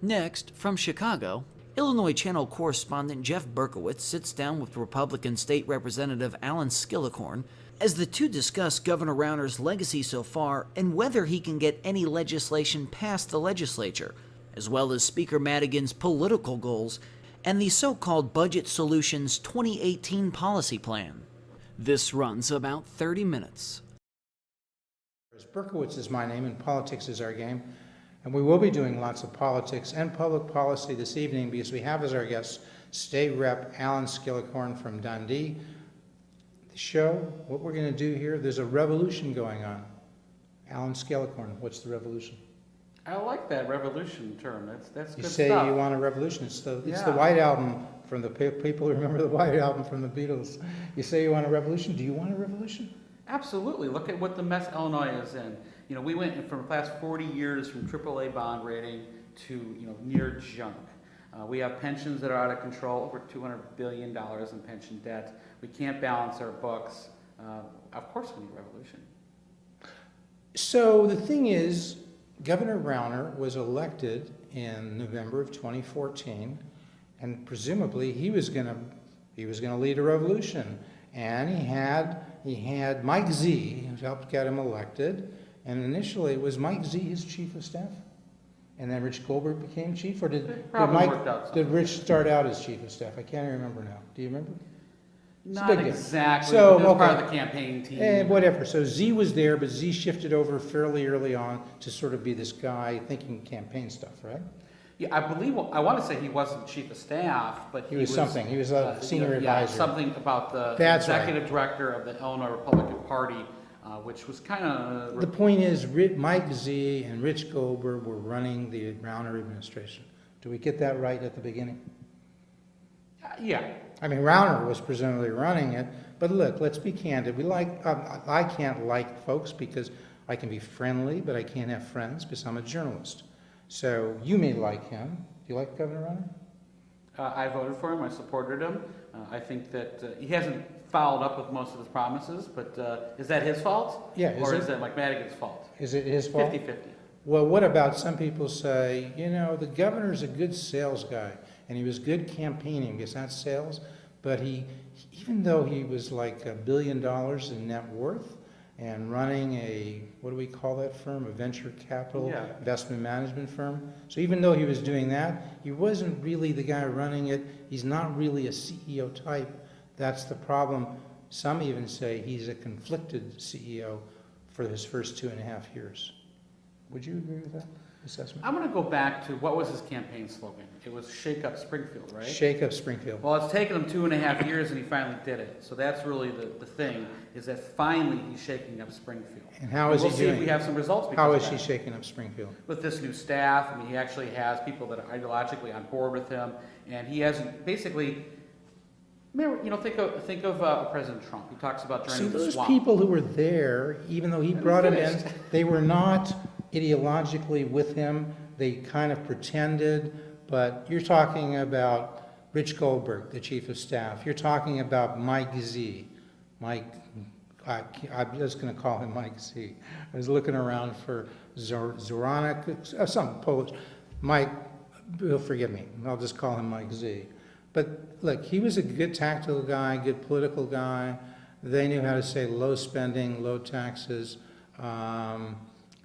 Next, from Chicago, Illinois Channel correspondent Jeff Berkowitz sits down with Republican State Representative Allen Skillcorn as the two discuss Governor Rauner's legacy so far and whether he can get any legislation past the legislature, as well as Speaker Madigan's political goals and the so-called Budget Solutions 2018 policy plan. This runs about 30 minutes. Berkowitz is my name and politics is our game. And we will be doing lots of politics and public policy this evening because we have as our guest State Rep Allen Skillcorn from Dundee. The show, what we're going to do here, there's a revolution going on. Allen Skillcorn, what's the revolution? I like that revolution term. That's good stuff. You say you want a revolution. It's the White Album from the people who remember the White Album from the Beatles. You say you want a revolution. Do you want a revolution? Absolutely. Look at what the mess Illinois is in. You know, we went from the past 40 years from AAA bond rating to, near junk. We have pensions that are out of control, over $200 billion in pension debt. We can't balance our books. Of course we need a revolution. So the thing is, Governor Rauner was elected in November of 2014, and presumably he was going to lead a revolution. And he had Mike Z, who helped get him elected. And initially, was Mike Z his chief of staff? And then Rich Goldberg became chief? Or did Rich start out as chief of staff? I can't remember now. Do you remember? Not exactly. So, but part of the campaign team. Whatever. So Z was there, but Z shifted over fairly early on to sort of be this guy thinking campaign stuff, right? Yeah, I want to say he wasn't chief of staff, but he was something. He was a senior advisor. Yeah, something about the executive director of the Illinois Republican Party. Which was kind of... The point is, Mike Z and Rich Goldberg were running the Rauner administration. Do we get that right at the beginning? Yeah. I mean, Rauner was presumably running it, but look, let's be candid. I can't like folks because I can be friendly, but I can't have friends because I'm a journalist. So you may like him. Do you like Governor Rauner? I voted for him. I supported him. I think that he hasn't followed up with most of his promises, but is that his fault? Yeah. Is that Mike Madigan's fault? Is it his fault? 50-50. Well, what about some people say, the governor's a good sales guy, and he was good campaigning because that's sales, but even though he was like $1 billion in net worth and running a, what do we call that firm, a venture capital investment management firm. So even though he was doing that, he wasn't really the guy running it. He's not really a CEO type. That's the problem. Some even say he's a conflicted CEO for his first 2.5 years. Would you agree with that assessment? I'm going to go back to what was his campaign slogan? It was Shake Up Springfield, right? Shake Up Springfield. Well, it's taken him 2.5 years and he finally did it. So that's really the thing, is that finally he's shaking up Springfield. And how is he doing? We'll see if we have some results. How is he shaking up Springfield? With this new staff. I mean, he actually has people that are ideologically on board with him. And he hasn't basically... think of President Trump. He talks about draining the swamp. So those people who were there, even though he brought them in, they were not ideologically with him. They kind of pretended. But you're talking about Rich Goldberg, the chief of staff. You're talking about Mike Z. I'm just going to call him Mike Z. I was looking around for Zoranek, some Polish. Mike, he'll forgive me. I'll just call him Mike Z. But look, he was a good tactical guy, good political guy. They knew how to say low spending, low taxes,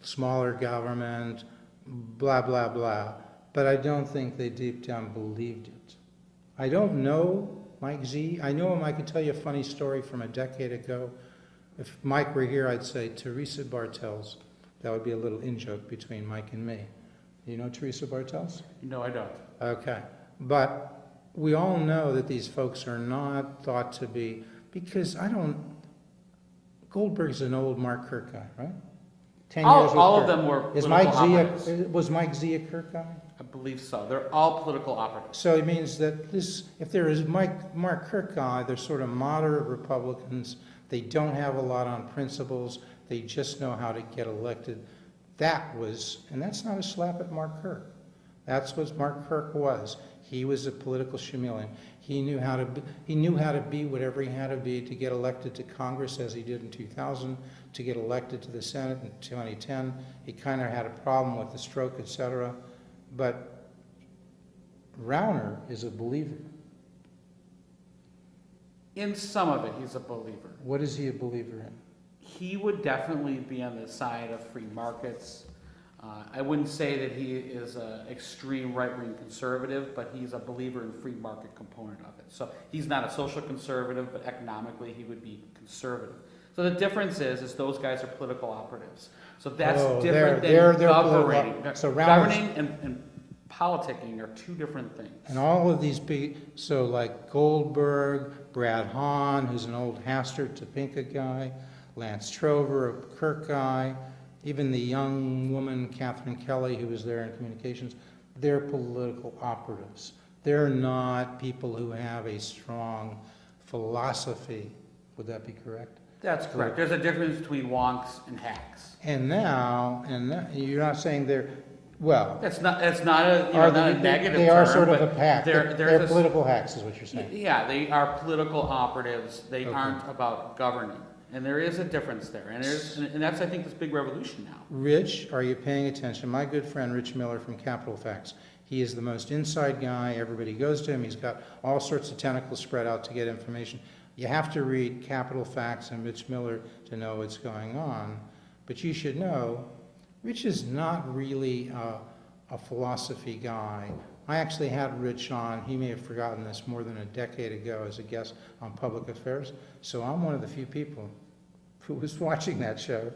smaller government, blah, blah, blah. But I don't think they deep down believed it. I don't know Mike Z. I know him. I can tell you a funny story from a decade ago. If Mike were here, I'd say Teresa Bartels. That would be a little in-joke between Mike and me. Do you know Teresa Bartels? No, I don't. Okay. But we all know that these folks are not thought to be, because Goldberg's an old Mark Kirk guy, right? 10 years with all Kirk. of them were Was Mike Z a Kirk guy? I believe so. They're all political operatives. So it means that if there is Mark Kirk guy, they're sort of moderate Republicans. They don't have a lot on principles. They just know how to get elected. And that's not a slap at Mark Kirk. That's what Mark Kirk was. He was a political chameleon. He knew how to be whatever he had to be to get elected to Congress, as he did in 2000, to get elected to the Senate in 2010. He kind of had a problem with the stroke, etc. But Rauner is a believer. In some of it, he's a believer. What is he a believer in? He would definitely be on the side of free markets. I wouldn't say that he is an extreme right-wing conservative, but he's a believer in free market component of it. So he's not a social conservative, but economically he would be conservative. So the difference is those guys are political operatives. So that's different than governing. So Governing and politicking are two different things. And all of these so like Goldberg, Brad Hahn, who's an old Hastert Topeka guy, Lance Trover, a Kirk guy, even the young woman, Catherine Kelly, who was there in communications, they're political operatives. They're not people who have a strong philosophy. Would that be correct? That's correct. There's a difference between wonks and hacks. And now you're not saying they're, well. It's not a, not a negative They are term, sort of but a pack. They're political hacks is what you're saying. Yeah, they are political operatives. They Okay. aren't about governing. And there is a difference there. And that's, I think, this big revolution now. Rich, are you paying attention? My good friend Rich Miller from Capital Facts. He is the most inside guy. Everybody goes to him. He's got all sorts of tentacles spread out to get information. You have to read Capital Facts and Rich Miller to know what's going on. But you should know, Rich is not really a philosophy guy. I actually had Rich on, he may have forgotten this, more than a decade ago as a guest on Public Affairs. So I'm one of the few people who was watching that show.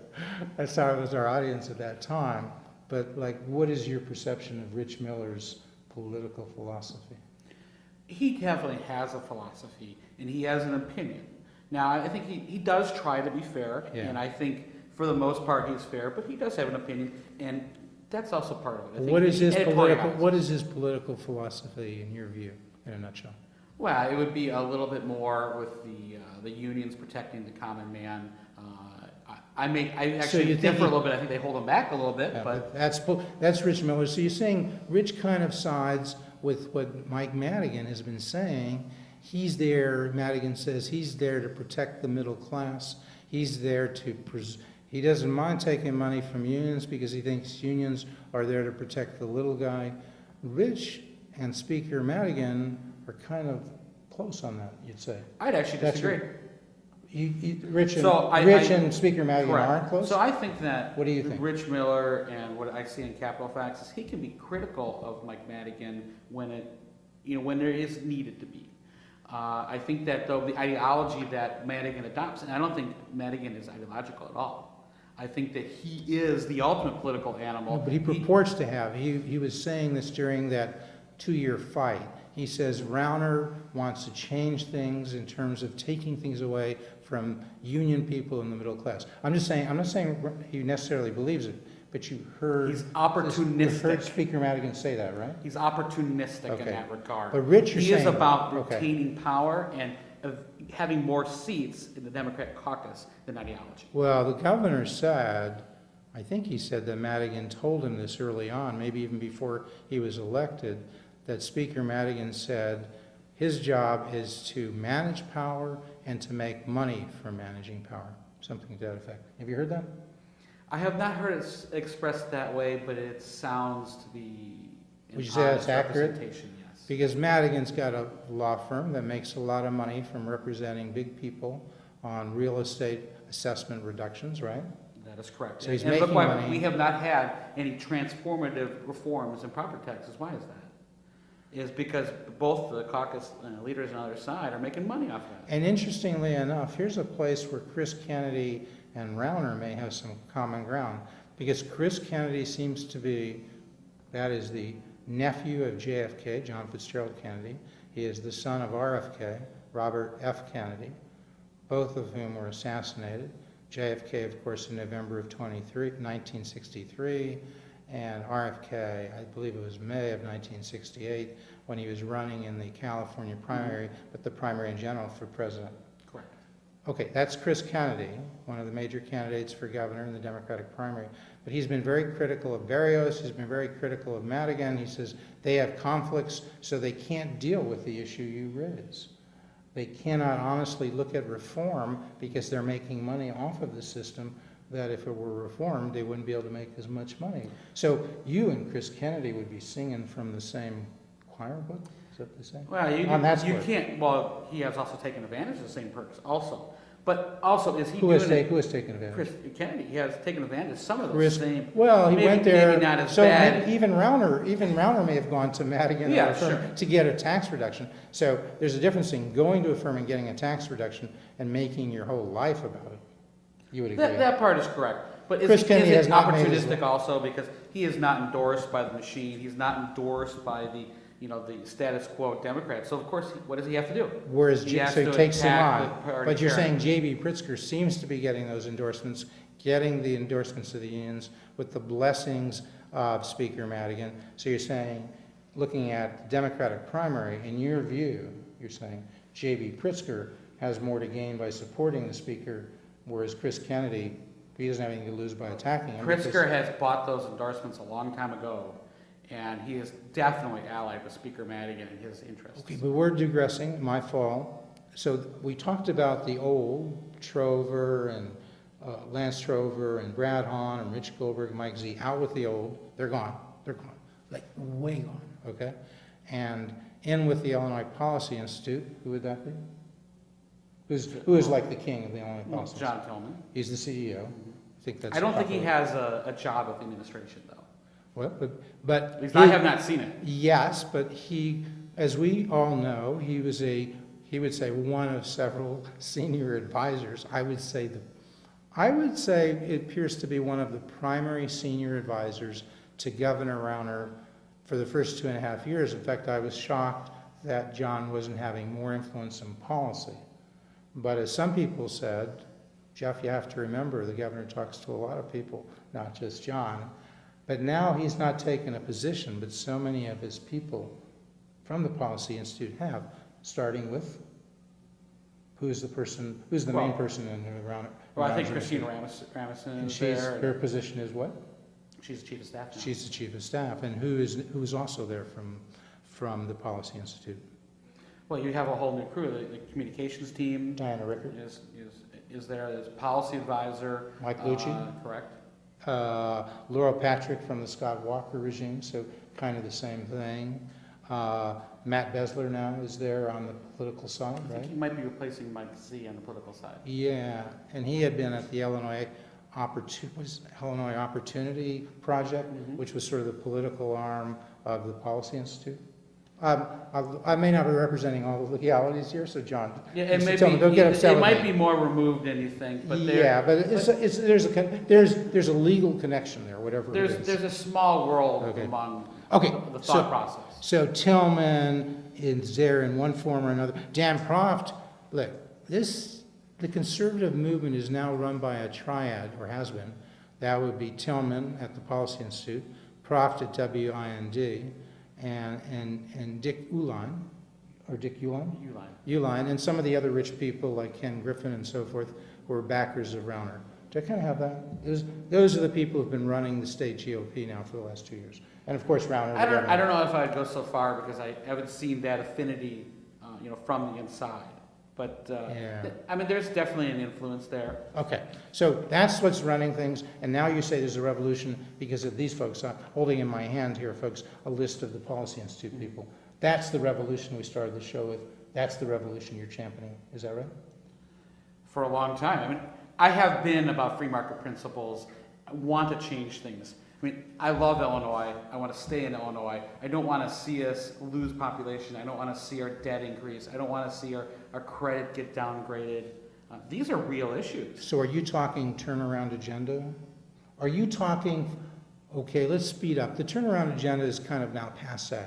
That's how it was our audience at that time. But like, what is your perception of Rich Miller's political philosophy? He definitely has a philosophy, and he has an opinion. Now, I think he does try to be fair, Yeah. and I think for the most part he's fair, but he does have an opinion, and that's also part of it. I think What is he his editorializes. political philosophy in your view, in a nutshell? Well, it would be a little bit more with the unions protecting the common man. I actually differ a little bit. I think they hold him back a little bit, Yeah, but that's Rich Miller. So you're saying Rich kind of sides with what Mike Madigan has been saying. He's there, Madigan says, he's there to protect the middle class. He's there he doesn't mind taking money from unions because he thinks unions are there to protect the little guy. Rich and Speaker Madigan are kind of close on that, you'd say. I'd actually disagree. Rich and Speaker Madigan aren't close? So I think that What do you think? Rich Miller and what I see in Capital Facts is he can be critical of Mike Madigan when there is needed to be. I think that though the ideology that Madigan adopts, and I don't think Madigan is ideological at all. I think that he is the ultimate political animal. No, but he purports to have. He was saying this during that 2-year fight. He says Rauner wants to change things in terms of taking things away from union people in the middle class. I'm not saying he necessarily believes it, but you heard... He's opportunistic. You heard Speaker Madigan say that, right? He's opportunistic in Okay. that regard. But Rich, you're he is saying- about okay. retaining power and of having more seats in the Democratic caucus than ideology. Well, the governor said, I think he said that Madigan told him this early on, maybe even before he was elected, that Speaker Madigan said his job is to manage power and to make money from managing power, something to that effect. Have you heard that? I have not heard it expressed that way, but it sounds to be an Would you say that's honest accurate? representation, yes. Because Madigan's got a law firm that makes a lot of money from representing big people on real estate assessment reductions, right? That is correct. So he's and look making why money. we have not had any transformative reforms in property taxes. Why is that? Is because both the caucus leaders on the other side are making money off of that. And interestingly enough, here's a place where Chris Kennedy and Rauner may have some common ground, because Chris Kennedy seems to be, that is the nephew of JFK, John Fitzgerald Kennedy. He is the son of RFK, Robert F. Kennedy, both of whom were assassinated. JFK, of course, in November of 1963, and RFK, I believe it was May of 1968, when he was running in the California primary, but the primary in general for president. Correct. Okay, that's Chris Kennedy, one of the major candidates for governor in the Democratic primary. But he's been very critical of Berrios, he's been very critical of Madigan. He says they have conflicts, so they can't deal with the issue you raise. They cannot honestly look at reform because they're making money off of the system that if it were reformed, they wouldn't be able to make as much money. So you and Chris Kennedy would be singing from the same choir book, is that what they say? Well, On that you score. can't, well, he has also taken advantage of the same perks also. But also, is he Who doing has it? taken advantage? Chris Kennedy, he has taken advantage of some of those Risk. same. Well, he maybe- went there, Maybe not as so bad. even Rauner may have gone to Madigan Yeah, or a firm sure. to get a tax reduction. So there's a difference in going to a firm and getting a tax reduction and making your whole life about it. You would agree? That part is correct. But Chris is Kennedy it has not made his- opportunistic also, because he is not endorsed by the machine, he's not endorsed by the, the status quo Democrats, so of course, what does he have to do? Whereas, He has so to he takes them attack on. the party But you're chair. saying J.B. Pritzker seems to be getting those endorsements, getting the endorsements of the unions with the blessings of Speaker Madigan. So you're saying, looking at the Democratic primary, in your view, you're saying J.B. Pritzker has more to gain by supporting the Speaker, whereas Chris Kennedy, he doesn't have anything to lose by attacking him. because- Pritzker has bought those endorsements a long time ago, and he is definitely allied with Speaker Madigan in his interests. Okay, but we're digressing, my fault. So we talked about the old Trover and Lance Trover and Brad Hahn and Rich Goldberg, Mike Z, out with the old. They're gone. They're gone. Like way gone, okay? And in with the Illinois Policy Institute. Who would that be? Who is like the king of the Illinois Well, Policy John Institute? Tillman. He's the CEO. I think that's. I don't think he popular. has a job at the administration, though. Well, but. At least I have not seen it. Yes, but he, as we all know, he would say one of several senior advisors. I would say it appears to be one of the primary senior advisors to Governor Rauner for the first 2.5 years. In fact, I was shocked that John wasn't having more influence in policy. But as some people said, Jeff, you have to remember the governor talks to a lot of people, not just John. But now he's not taken a position, but so many of his people from the Policy Institute have, starting with who's the main person in the Rauner? Well, I think Rauner Christina Institute? Ramison And is there. her position is what? She's the chief of staff now. She's the chief of staff, and who's also there from the Policy Institute? Well, you have a whole new crew. The communications team Diana Rickard, is there. There's policy advisor. Mike Lucci? Correct. Laura Patrick from the Scott Walker regime, so kind of the same thing. Matt Besler now is there on the political side, I think right? he might be replacing Mike Z on the political side. Yeah, and he had been at the Illinois Opportunity Project, which was sort of the political arm of the Policy Institute. I may not be representing all the legalities here, so John, Yeah, it may tell me, don't get upset it with might me. be more removed than you think, but Yeah, but there's a legal connection there, whatever it is. there's a small world Okay. among Okay, the so- thought process. So Tillman is there in one form or another. Dan Proft, look, the conservative movement is now run by a triad, or has been. That would be Tillman at the Policy Institute, Proft at WIND, and Dick Uihlein, Uihlein, and some of the other rich people like Ken Griffin and so forth who are backers of Rauner. Do I kind of have that? Those are the people who've been running the state GOP now for the last 2 years. And of course, Rauner. I don't know if I'd go so far because I haven't seen that affinity, from the inside. But Yeah. I mean, there's definitely an influence there. Okay, so that's what's running things, and now you say there's a revolution because of these folks. I'm holding in my hand here, folks, a list of the Policy Institute people. That's the revolution we started the show with. That's the revolution you're championing. Is that right? For a long time. I mean, I have been about free market principles. I want to change things. I mean, I love Illinois. I want to stay in Illinois. I don't want to see us lose population. I don't want to see our debt increase. I don't want to see our credit get downgraded. These are real issues. So are you talking turnaround agenda? Are you talking, okay, let's speed up. The turnaround agenda is kind of now passé.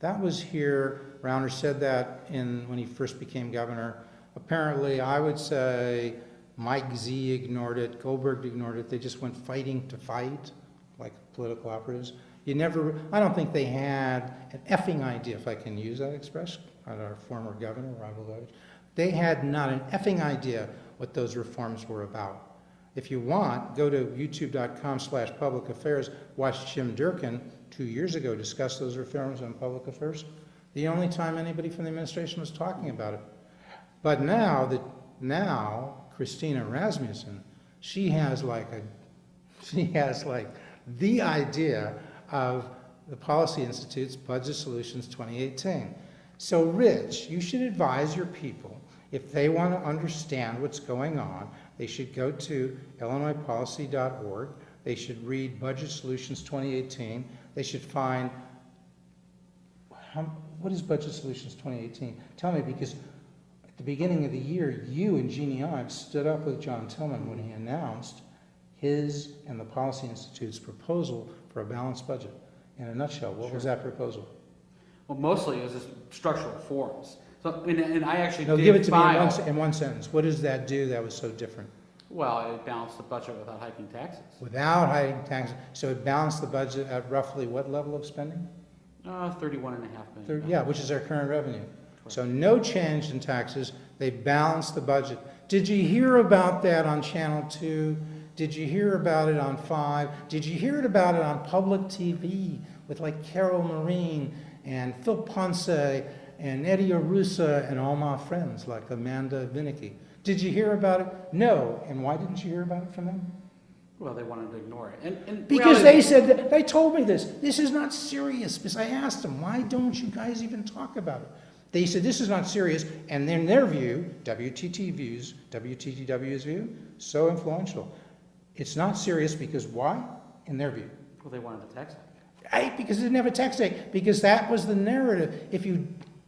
That was here, Rauner said that when he first became governor. Apparently, I would say Mike Z ignored it, Goldberg ignored it. They just went fighting to fight, like political operatives. I don't think they had an effing idea, if I can use that expression, on our former governor, Rob Lovich. They had not an effing idea what those reforms were about. If you want, go to youtube.com/public affairs, watch Jim Durkin 2 years ago discuss those reforms on public affairs. The only time anybody from the administration was talking about it. But now Christina Rasmussen, she has like the idea of the Policy Institute's Budget Solutions 2018. So Rich, you should advise your people, if they want to understand what's going on, they should go to illinoispolicy.org, they should read Budget Solutions 2018, they should find, what is Budget Solutions 2018? Tell me, because at the beginning of the year, you and Jeannie Ives stood up with John Tillman when he announced his and the Policy Institute's proposal for a balanced budget. In a nutshell, what was that proposal? Well, mostly it was just structural reforms. So, and I actually No, did give it to file, me in one sentence. What does that do that was so different? Well, it balanced the budget without hiking taxes. Without hiking taxes, so it balanced the budget at roughly what level of spending? 31.5 million. Yeah, which is our current revenue. So no change in taxes, they balanced the budget. Did you hear about that on Channel 2? Did you hear about it on 5? Did you hear about it on public TV with like Carol Marine and Phil Ponce and Eddie Arusa and all my friends like Amanda Vinicky? Did you hear about it? No. And why didn't you hear about it from them? Well, they wanted to ignore it. And Because reality, they said, that, they told me this. This is not serious. Because I asked them, why don't you guys even talk about it? They said, this is not serious. And in their view, WTTW's view, so influential. It's not serious because why? In their view. well, they wanted the tax hike. Right, because they didn't have a tax hike, because that was the narrative.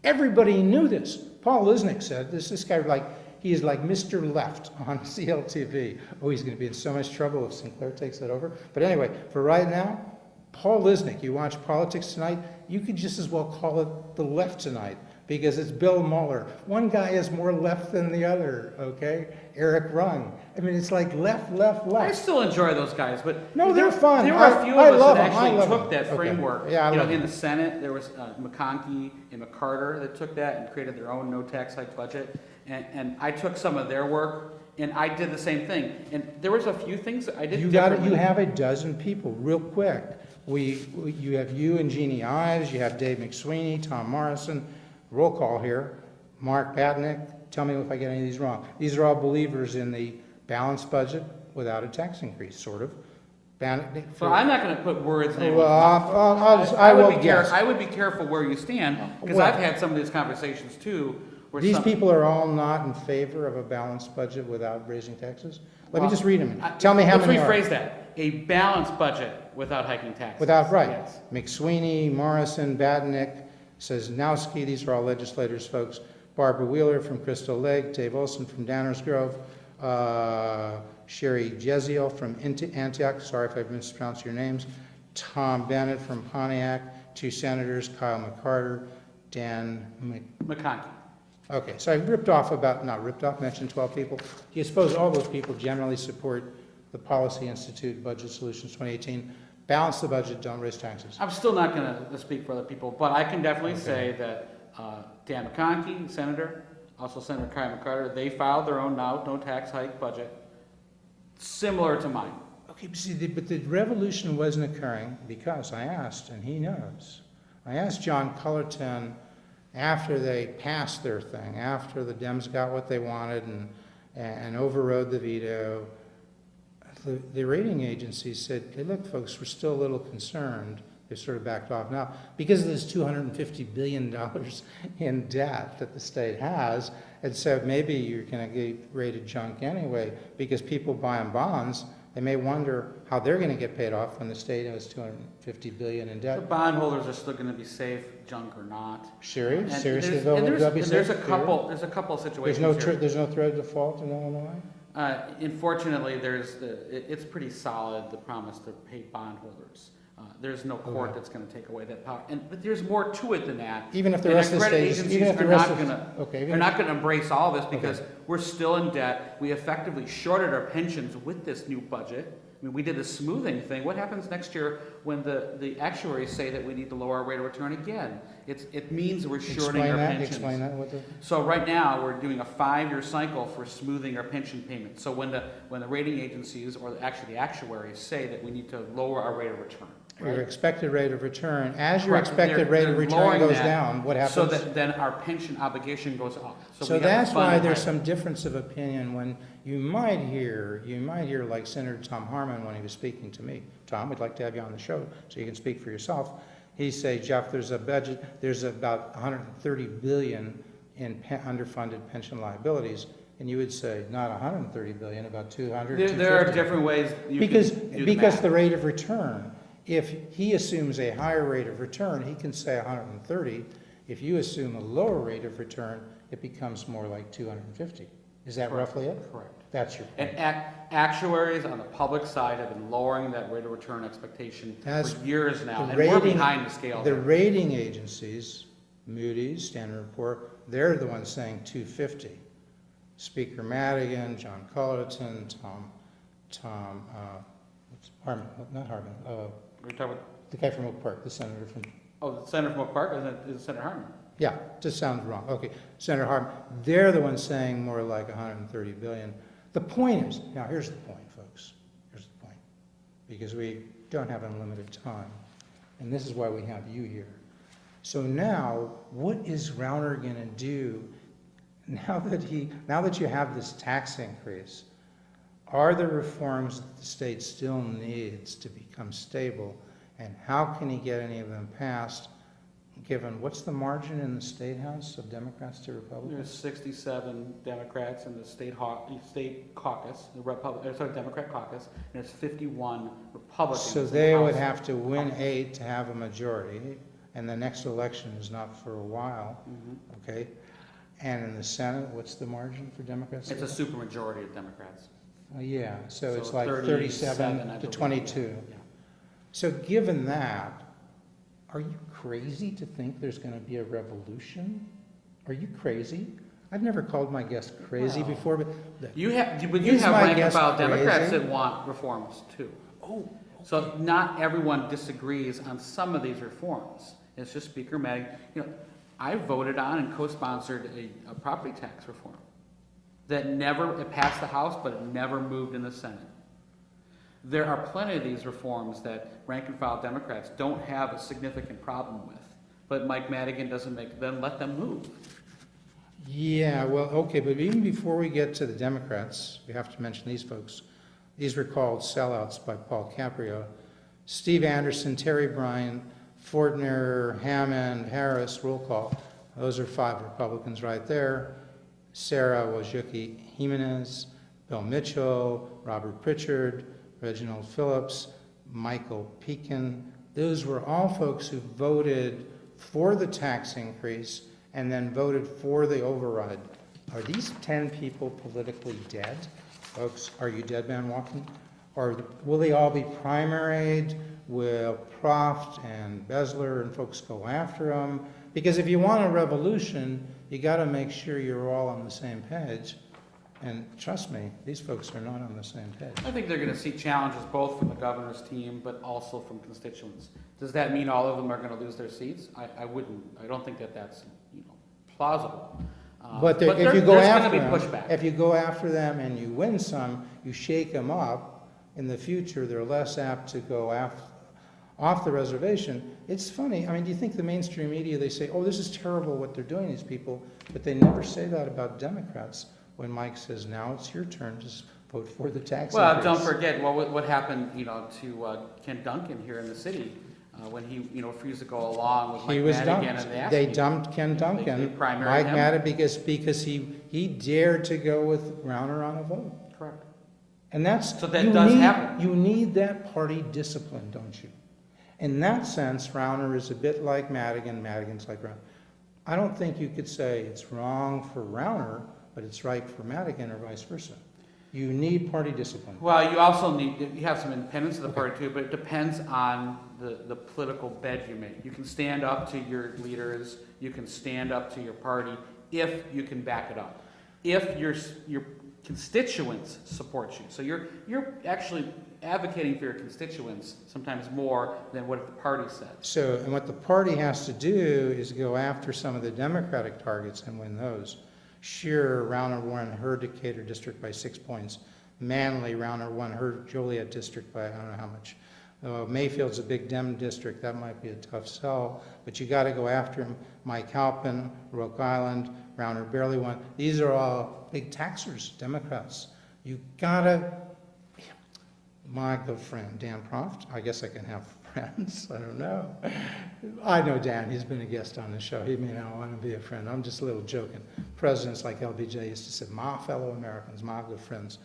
Everybody knew this. Paul Lisnick said this guy he is like Mr. Left on CLTV. Oh, he's going to be in so much trouble if Sinclair takes that over. But anyway, for right now, Paul Lisnick, you watch Politics Tonight, you could just as well call it the left tonight, because it's Bill Mueller. One guy is more left than the other, okay? Eric Rung. I mean, it's like left, left, I left. still enjoy those guys, but No, they're fun. There were a few I of us love that them. I actually love took them. that Okay. framework. Yeah, I love in them. the Senate, there was McConkey and McCarter that took that and created their own no tax hike budget. And I took some of their work and I did the same thing. And there was a few things that I did differently. You have a dozen people, real quick. You have you and Jeannie Ives, you have Dave McSweeney, Tom Morrison, roll call here, Mark Batnick. Tell me if I get any of these wrong. These are all believers in the balanced budget without a tax increase, sort of. So I'm not going to put words in Well, anyone's mouth. I will guess. I would be careful where you stand, because Well- I've had some of these conversations too. Where These people are all not in favor of a balanced budget without raising taxes? Let me just read them. Tell me how many are. Let's rephrase that. A balanced budget without hiking taxes. Without, right. Yes. McSweeney, Morrison, Batnick, Sosnowski, these are all legislators, folks. Barbara Wheeler from Crystal Lake, Dave Olson from Downers Grove, Sherry Jeziel from Antioch, sorry if I've mispronounced your names, Tom Bennett from Pontiac, 2 senators, Kyle McCarter, Dan McConkey. Okay, so I mentioned 12 people. Do you suppose all those people generally support the Policy Institute Budget Solutions 2018? Balance the budget, don't raise taxes. I'm still not going to speak for other people, but I can definitely say that Dan McConkey, Senator, also Senator Kyle McCarter, they filed their own no tax hike budget, similar to mine. Okay, but the revolution wasn't occurring because I asked, and he knows. I asked John Cullerton after they passed their thing, after the Dems got what they wanted and overrode the veto, the rating agencies said, hey, look, folks, we're still a little concerned. They sort of backed off now because of this $250 billion in debt that the state has. And so maybe you're going to get rated junk anyway because people buying bonds, they may wonder how they're going to get paid off when the state has $250 billion in The debt. bondholders are still going to be safe, junk or not. Serious? And Seriously, there's a couple of situations here. There's no threat of default in Illinois? Unfortunately, it's pretty solid, the promise to pay bondholders. There's no court that's going to take away that power. But there's more to it than that. Even if the And rest of the credit state, agencies even if the are rest not of, gonna- okay. They're not going to embrace all this because Okay. we're still in debt. We effectively shorted our pensions with this new budget. I mean, we did a smoothing thing. What happens next year when the actuaries say that we need to lower our rate of return again? It means we're shorting our pensions. Explain that. So right now, we're doing a 5-year cycle for smoothing our pension payments. So when the rating agencies, or actually the actuaries, say that we need to lower our rate of return. Your expected rate of return, as your Correct. expected rate of They're return lowering goes that down, what happens? So that then our pension obligation goes up. So we have a that's why fund there's item. some difference of opinion when you might hear like Senator Tom Harmon when he was speaking to me. Tom, we'd like to have you on the show so you can speak for yourself. He'd say, Jeff, there's a budget, there's about 130 billion in underfunded pension liabilities. And you would say, not 130 billion, about 200, There are different ways you because, can do the because math. the rate of return, if he assumes a higher rate of return, he can say 130. If you assume a lower rate of return, it becomes more like 250. Is that Correct. roughly it? Correct. That's your point. And actuaries on the public side have been lowering that rate of return expectation That's for years now, the and we're rating- behind the scale. The there. rating agencies, Moody's, Standard & Poor's, they're the ones saying 250. Speaker Madigan, John Cullerton, Harmon, not Harmon, We're talking about, the guy from Oak Park, the senator from, the senator from Oak Park, is it Senator Harmon? yeah, just sounds wrong. Okay, Senator Harmon, they're the ones saying more like 130 billion. The point is, now here's the point, folks. Here's the point. Because we don't have unlimited time. And this is why we have you here. So now, what is Rauner going to do now that you have this tax increase? Are there reforms that the state still needs to become stable? And how can he get any of them passed, given, what's the margin in the State House of Democrats to Republicans? There's 67 Democrats in the state caucus, the Democrat caucus, and there's 51 Republicans. So in the they would House. have to win 8 to have a majority, and the next election is not for a while, okay? And in the Senate, what's the margin for Democrats? It's a supermajority of Democrats. Yeah, so it's So like 37, 37 I to believe, 22. yeah. So given that, are you crazy to think there's going to be a revolution? Are you crazy? I've never called my guest crazy Well, before, but You have Is my rank and guess file Democrats crazy? that want reforms too. oh, So not everyone disagrees on some of these reforms. It's just Speaker Madigan. I voted on and co-sponsored a property tax reform that it passed the House, but it never moved in the Senate. There are plenty of these reforms that rank and file Democrats don't have a significant problem with, but Mike Madigan doesn't let them move. yeah, well, okay, but even before we get to the Democrats, we have to mention these folks. These were called sellouts by Paul Caprio. Steve Anderson, Terry Bryan, Fortner, Hammond, Harris, roll call. Those are 5 Republicans right there. Sarah Wojcicki Jimenez, Bill Mitchell, Robert Pritchard, Reginald Phillips, Michael Pekin. Those were all folks who voted for the tax increase and then voted for the override. Are these 10 people politically dead? Folks, are you dead man walking? Or will they all be primaried? Will Proft and Besler and folks go after them? Because if you want a revolution, you got to make sure you're all on the same page. And trust me, these folks are not on the same page. I think they're going to see challenges both from the governor's team, but also from constituents. Does that mean all of them are going to lose their seats? I wouldn't. I don't think that's plausible. But there's if you go going after to be them, pushback. if you go after them and you win some, you shake them up. In the future, they're less apt to go off the reservation. It's funny. I mean, do you think the mainstream media, they say, oh, this is terrible what they're doing, these people, but they never say that about Democrats when Mike says, now it's your turn, just vote for the tax Well, increase. don't forget what happened, to Ken Duncan here in the city when he, refused to go along with He Mike was Madigan dumped. and they asked They him. dumped Ken Duncan. They primaried Mike him. Madigan because he dared to go with Rauner on a vote. Correct. And that's So that does happen. You need that party discipline, don't you? In that sense, Rauner is a bit like Madigan. Madigan's like Rauner. I don't think you could say it's wrong for Rauner, but it's right for Madigan, or vice versa. You need party discipline. Well, you also you have some independence of the party too, but it depends on the political bed you make. You can stand up to your leaders, you can stand up to your party if you can back it up. If your constituents support you. So you're actually advocating for your constituents sometimes more than what the party says. So, and what the party has to do is go after some of the Democratic targets and win those. Shearer, Rauner won her Decatur district by 6 points. Manley, Rauner won her Joliet district by I don't know how much. Mayfield's a big Dem district. That might be a tough sell, but you got to go after him. Mike Halpin, Rock Island, Rauner barely won. These are all big taxers, Democrats. You got to, my good friend Dan Proft, I guess I can have friends. I don't know. I know Dan. He's been a guest on the show. He may not want to be a friend. I'm just a little joking. Presidents like LBJ used to say, my fellow Americans, my good friends.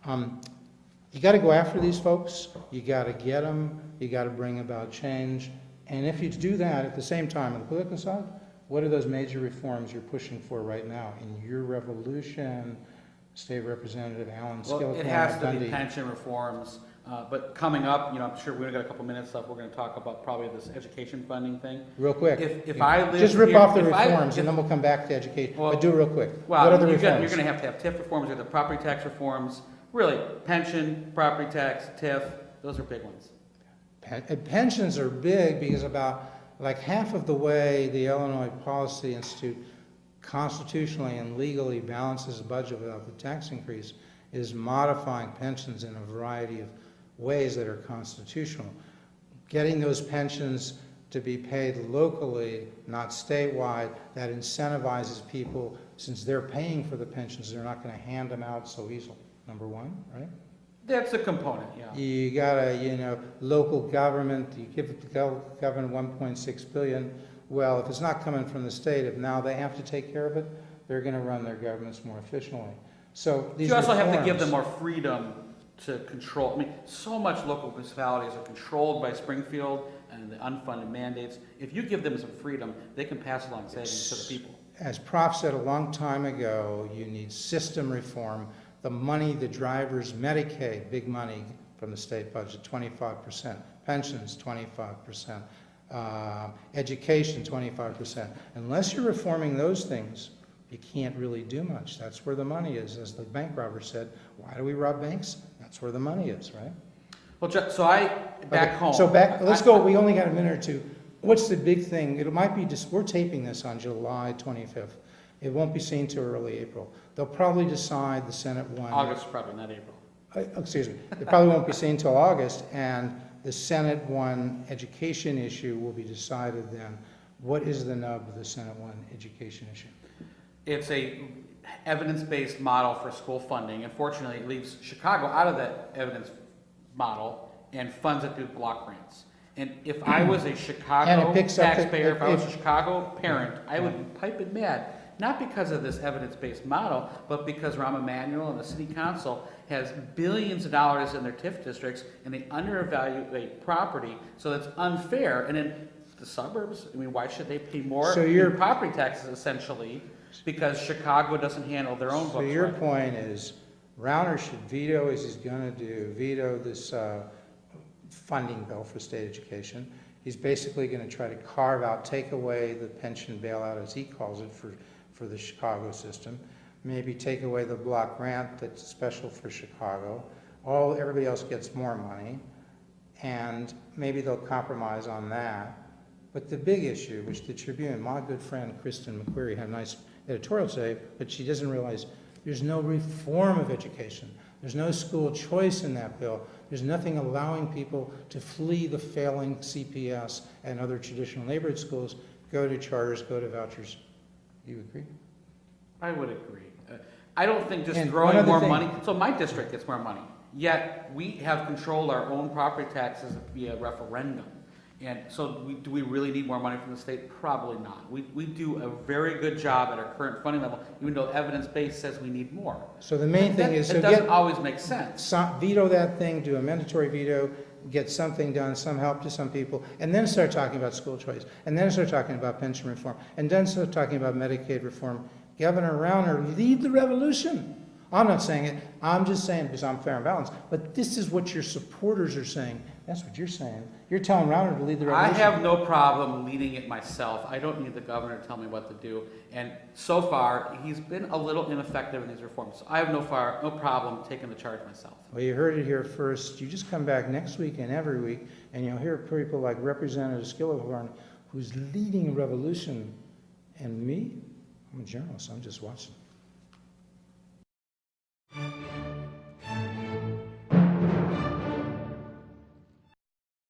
You got to go after these folks. You got to get them. You got to bring about change. And if you do that at the same time on the political side, what are those major reforms you're pushing for right now in your revolution? State Representative Allen Skillcorn. Well, it has to be pension reforms. But coming up, I'm sure we've got a couple minutes left. We're going to talk about probably this education funding thing. Real quick. If I live just rip here, off the reforms, and then we'll come back to education. Well, but do it real quick. Well, what are the you're reforms? going to have TIF reforms. You have the property tax reforms. Really, pension, property tax, TIF. Those are big ones. Pensions are big because about like half of the way the Illinois Policy Institute constitutionally and legally balances a budget without the tax increase is modifying pensions in a variety of ways that are constitutional. Getting those pensions to be paid locally, not statewide, that incentivizes people, since they're paying for the pensions, they're not going to hand them out so easily. Number one, right? That's a component, yeah. You gotta, local government, you give the government 1.6 billion. Well, if it's not coming from the state, if now they have to take care of it, they're gonna run their governments more efficiently. So these You also have to reforms- give them more freedom to control. I mean, so much local municipalities are controlled by Springfield and the unfunded mandates. If you give them some freedom, they can pass along savings to the people. As Prof said a long time ago, you need system reform. The money, the drivers, Medicaid, big money from the state budget, 25%. Pensions, 25%. Education, 25%. Unless you're reforming those things, you can't really do much. That's where the money is. As the bank robber said, why do we rob banks? That's where the money is, right? Well, so back home. So let's go, we only got a minute or two. What's the big thing? It might be, we're taping this on July 25th. It won't be seen till early April. They'll probably decide the Senate one. August, probably, not April. Excuse me. It probably won't be seen till August, and the Senate one education issue will be decided then. What is the nub of the Senate one education issue? It's a evidence-based model for school funding. Unfortunately, it leaves Chicago out of that evidence model and funds it through block grants. And if I was a Chicago taxpayer, if I was a Chicago parent, I would be piping mad. Not because of this evidence-based model, but because Rahm Emanuel and the city council has billions of dollars in their TIF districts, and they underevaluate property, so that's unfair. And in the suburbs, I mean, why should they pay more in property taxes, essentially, because Chicago doesn't handle their own books right? So your point is, Rauner should veto, as he's going to do, veto this funding bill for state education. He's basically going to try to carve out, take away the pension bailout, as he calls it, for the Chicago system, maybe take away the block grant that's special for Chicago. Everybody else gets more money, and maybe they'll compromise on that. But the big issue, which the Tribune, my good friend Kristen McQuarrie had a nice editorial today, but she doesn't realize there's no reform of education. There's no school choice in that bill. There's nothing allowing people to flee the failing CPS and other traditional neighborhood schools, go to charters, go to vouchers. Do you agree? I would agree. I don't think just throwing more money. So my district gets more money. Yet we have controlled our own property taxes via referendum. And so do we really need more money from the state? Probably not. We do a very good job at our current funding level, even though evidence-based says we need more. So the main thing is... It doesn't always make sense. Veto that thing, do a mandatory veto, get something done, some help to some people, and then start talking about school choice, and then start talking about pension reform, and then start talking about Medicaid reform. Governor Rauner, lead the revolution. I'm not saying it, I'm just saying because I'm fair and balanced, but this is what your supporters are saying. That's what you're saying. You're telling Rauner to lead the revolution. I have no problem leading it myself. I don't need the governor to tell me what to do. And so far, he's been a little ineffective in these reforms. So I have no problem taking the charge myself. Well, you heard it here first. You just come back next week and every week, and you'll hear people like Representative Skillicorn, who's leading a revolution. And me, I'm a journalist. I'm just watching.